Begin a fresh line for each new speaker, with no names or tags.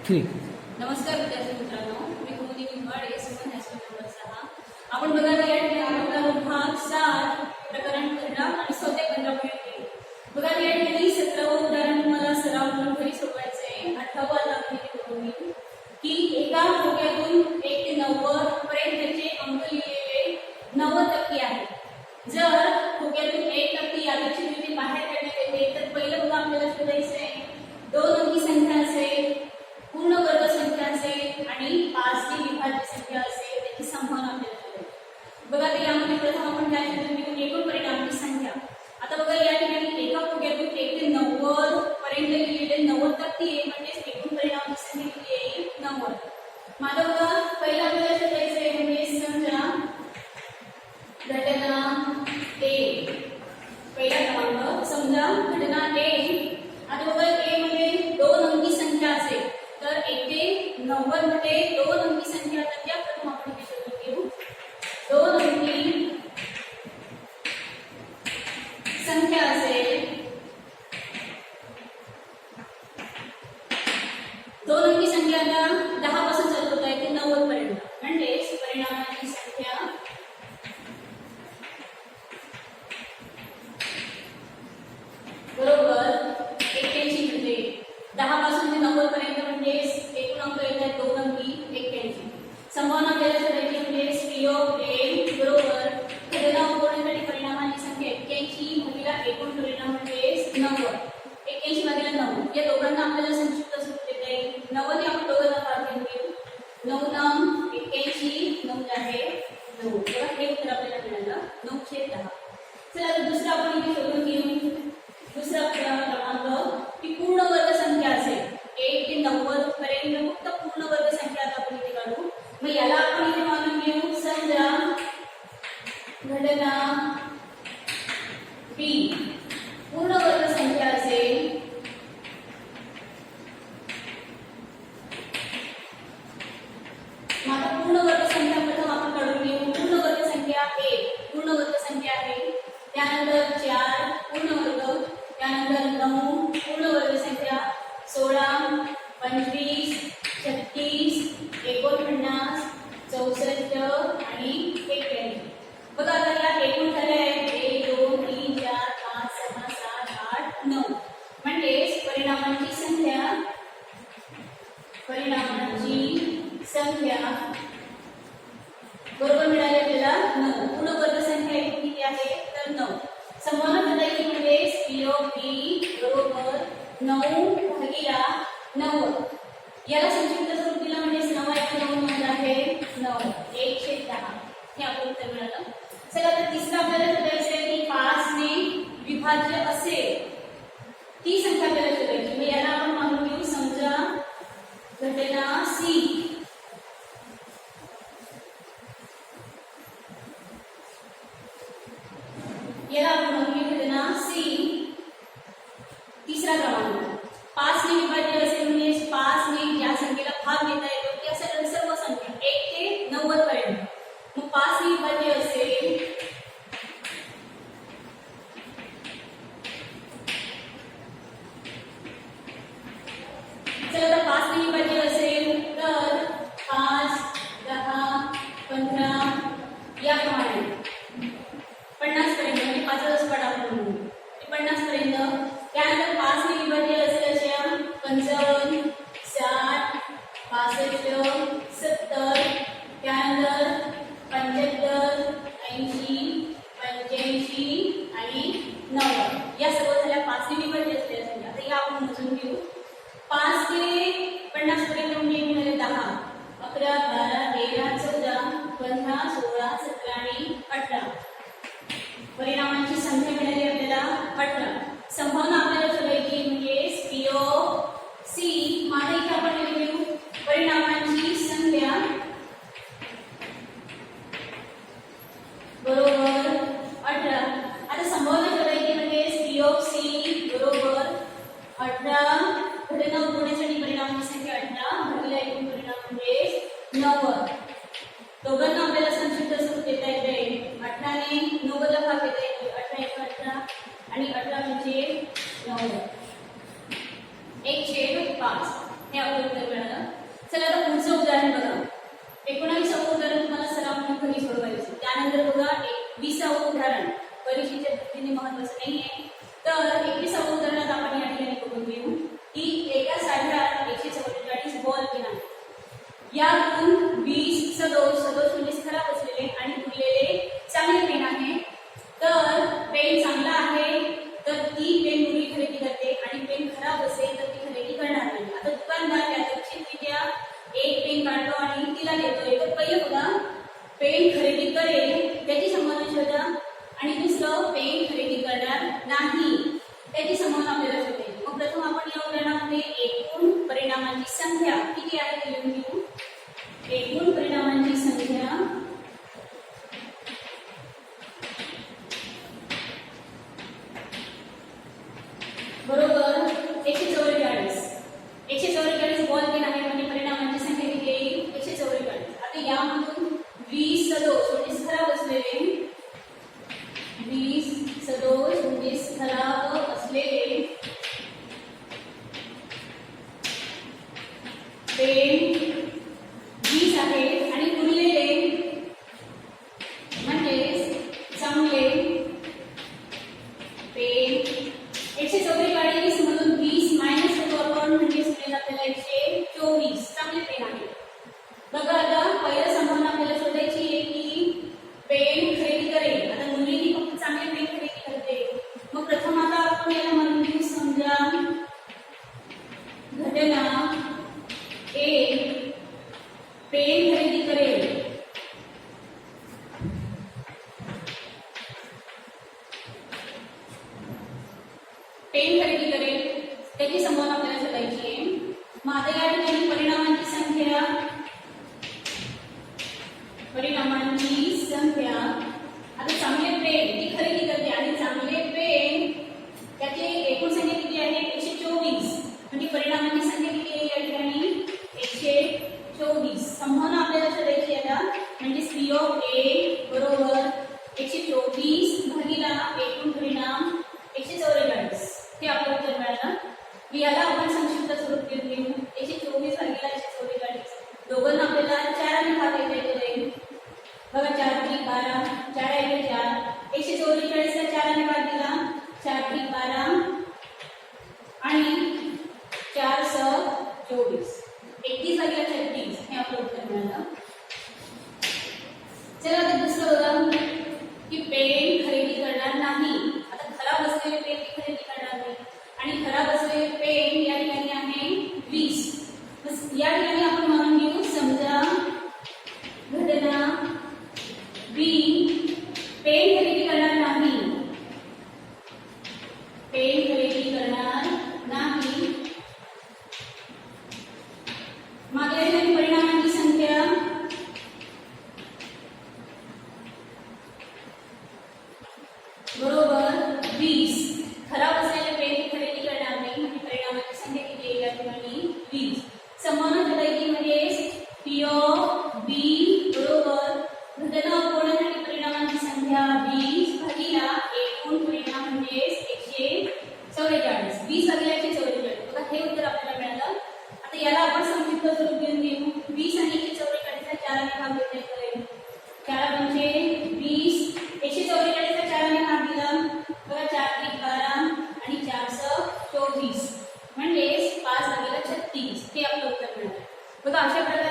ठीक.
नमस्कार विद्यार्थी मित्रांनो, मी कुमुदी निंबाडे, सुमन हायस्कूल नंबर 6. आपण बघा या ठिकाणी आपला भाग 7 प्रकरण 15 आणि स्वाध्याय 15.3. बघा या ठिकाणी 17वे उदाहरण मला सराव म्हणून घरी सोडवायचं आहे. 18वा दाखवले करून मी की एका ठोक्यातून 1 ते 90 पर्यंतचे अंक लिहिलेले 90 टक्के आहेत. जर ठोक्यातून 1% यादीची मिती बाहेर काढण्यात येते तर पहिलं बघा आपल्याला शोधायचं आहे 2 अंकी संख्या असेल, पूर्ण वर्ग संख्या असेल आणि 5 ची विभाज्य संख्या असेल, त्याची संभावना आपल्याला शोधायची. बघा तर यामध्ये प्रथम आपण काय शोधू, एकूण परिणामाची संख्या. आता बघा या ठिकाणी एका ठोक्यातून 1 ते 90 पर्यंत लिहिलेले 90 टक्के म्हणजे एकूण परिणामाची संख्या किती येईल 90. माझा बघा पहिला आपल्याला शोधायचं आहे म्हणजे समजा घटना A. पहिला क्रमांक समजा घटना A. आता बघा A मध्ये 2 अंकी संख्या असेल तर 1 ते 90 मध्ये 2 अंकी संख्या तर त्या प्रथम आपण इथे शोधून घेऊ. 2 अंकी संख्या असेल, 2 अंकी संख्या आता 10 पासून चालू होत आहे ते 90 पर्यंत म्हणजे परिणामाची संख्या बरोबर 81 म्हणजे 10 पासून ते 90 पर्यंत म्हणजे एकूण अंक येत आहेत 2 अंकी 81. संभावना आपल्याला शोधायची म्हणजे P of A बरोबर घटना उगवण्यासाठी परिणामाची संख्या 81 भागिले एकूण परिणाम म्हणजे 90. 81 भागिले 90 या दोघांना आपल्याला संक्षिप्त स्वरूप देता येईल. 90 ने आपण दोघांना भाग घेऊ. 9 9 81 9 आहे 9. बघा हे उत्तर आपल्याला मिळालं 9/10. चला आता दुसरा आपण इथे शोधून घेऊ. दुसरा क्रमांक की पूर्ण वर्ग संख्या असेल 1 ते 90 पर्यंत फक्त पूर्ण वर्ग संख्या आता आपण इथे काढू. मग याला आपण इथे मानून घेऊ समजा घटना B पूर्ण वर्ग संख्या असेल मग आता पूर्ण वर्ग संख्या प्रथम आपण काढून घेऊ. पूर्ण वर्ग संख्या A पूर्ण वर्ग संख्या आहे, त्यानंतर 4 पूर्ण वर्ग, त्यानंतर 9 पूर्ण वर्ग संख्या, 16 25 36 49 64 आणि 81. बघा आता या एकूण झाले आहेत 1 2 3 4 5 6 7 8 9 म्हणजे परिणामांची संख्या बरोबर मिळाली आपल्याला 9. पूर्ण वर्ग संख्या एकूण किती आहे तर 9. संभावना शोधायची म्हणजे P of B बरोबर 9 भागिले 90. याला संक्षिप्त स्वरूप दिलं म्हणजे 9 आहे 9 1/10. हे आपलं उत्तर मिळालं. चला तर तिसरा आपल्याला शोधायचं आहे की 5 ने विभाज्य असेल ती संख्या आपल्याला शोधायची. मग याला आपण मानून घेऊ समजा घटना C. याला आपण मानून घेऊ घटना C. तिसरा क्रमांक 5 ने विभाज्य असेल म्हणजे 5 ने ज्या संख्येला भाग देता येतो त्या सर्व संख्या 1 ते 90 पर्यंत. मग 5 ने विभाज्य असेल चला आता 5 ने विभाज्य असेल तर 5 10 15 याप्रमाणे 50 पर्यंत म्हणजे 5 पट आपण म्हणू 50 पर्यंत. त्यानंतर 5 ने विभाज्य असेल अशा 55 60 65 70 त्यानंतर 75 80 85 आणि 90 या सर्व झाल्या 5 ने विभाज्य असलेल्या संख्या. आता या आपण मोजून घेऊ. 5 ते 50 पर्यंत म्हणजे मिळाले 10 11 12 13 14 15 16 17 आणि 18. परिणामांची संख्या मिळाली आपल्याला 18. संभावना आपल्याला शोधायची म्हणजे P of C. माझा इथे आपण लिहू परिणामांची संख्या बरोबर 18. आता संभावना शोधायची म्हणजे P of C बरोबर 18 घटना उगवण्यासाठी परिणामांची संख्या 18 भागिले एकूण परिणाम म्हणजे 90. दोघांना आपल्याला संक्षिप्त स्वरूप देता येते. 18 ने 90 ला भाग देता येतो 18 × 18 आणि 18 म्हणजे 90 1/5. हे आपलं उत्तर त्यानंतर बघा 21वे उदाहरण परीक्षेच्या दृष्टीने महत्त्वाचं नाहीये. तर 21वे उदाहरणात आपण या ठिकाणी बघून घेऊ की एका साध्यात 144 बॉल पेन आहे. यातून 20 सदोष म्हणजे खराब असलेले आणि उरलेले चांगले पेन आहे. तर पेन चांगला आहे तर ती पेन मुली खरेदी करते आणि पेन खराब असेल तर ती खरेदी करणार नाही. आता दुकानदार यादृच्छिकरित्या एक पेन काढतो आणि तिला देतोय. तर पहिलं बघा पेन खरेदी करेल त्याची संभावना शोधा आणि दुसरं पेन खरेदी करणार नाही त्याची संभावना आपल्याला शोधायची. मग प्रथम आपण या उदाहरणामध्ये एकूण परिणामांची संख्या किती आहे ते लिहून घेऊ. एकूण परिणामांची संख्या बरोबर 144. 144 बॉल पेन आहे म्हणजे परिणामांची संख्या किती येईल 144. आता यामधून 20 सदोष म्हणजे खराब असलेले 20 सदोष म्हणजे खराब असलेले पेन 20 आहेत आणि उरलेले म्हणजे चांगले पेन 144 मधून 20 मायनस करू आपण म्हणजे मिळेल आपल्याला 124 चांगले पेन आहेत. बघा आता पहिलं संभावना आपल्याला शोधायची आहे की पेन खरेदी करेल. आता मुलगी फक्त चांगले पेन खरेदी करते. मग प्रथम आता आपण याला म्हणून घेऊ समजा घटना एक पेन खरेदी करेल. पेन खरेदी करेल त्याची संभावना आपल्याला शोधायची आहे. मग आता या ठिकाणी परिणामांची संख्या आता चांगले पेन ती खरेदी करते आणि चांगले पेन त्याची एकूण संख्या किती आहे 124 म्हणजे परिणामांची संख्या किती आहे या ठिकाणी 124. संभावना आपल्याला शोधायची आता म्हणजे C ऑफ A बरोबर 124 भागिला एकूण परिणाम 144 हे आपल्याला उत्तर मिळालं. याला आपण संक्षिप्त स्वरूप घेऊ 124 भागिला 144. दोघांना आपल्याला 4 ने भागायचे आहे. बघा 4 × 12 4 आहे 4 144 ला 4 ने भाग दिला 4 × 12 आणि 4 × 24 31 भागिले 36 हे आपलं उत्तर मिळालं. चला आता दुसरं उदाहरण की पेन खरेदी करणार नाही. आता खराब असलेले पेन खरेदी करणार नाही आणि खराब असलेले पेन या ठिकाणी आहे 20. या ठिकाणी आपण म्हणून घेऊ समजा घटना B पेन खरेदी करणार नाही. पेन खरेदी करणार नाही. मागल्या ठिकाणी परिणामांची संख्या बरोबर 20. खराब असलेले पेन खरेदी करणार नाही म्हणजे परिणामांची संख्या किती आहे या ठिकाणी 20. संभावना शोधायची म्हणजे P ऑफ B बरोबर घटना अपवर्णासाठी परिणामांची संख्या 20 भागिला एकूण परिणाम म्हणजे 144. 20 भागिले 144. बघा हे उत्तर आपल्याला मिळालं. आता याला आपण संक्षिप्त स्वरूप घेऊन घेऊ 20 आणि 144 चा 4 ने भाग देण्यात करेल. 4 म्हणजे 20 144 चा 4 ने भाग दिला. बघा 4 × 12 आणि 4 × 24 म्हणजे 5 भागिले 36 हे आपलं उत्तर मिळालं. बघा अशा प्रकारे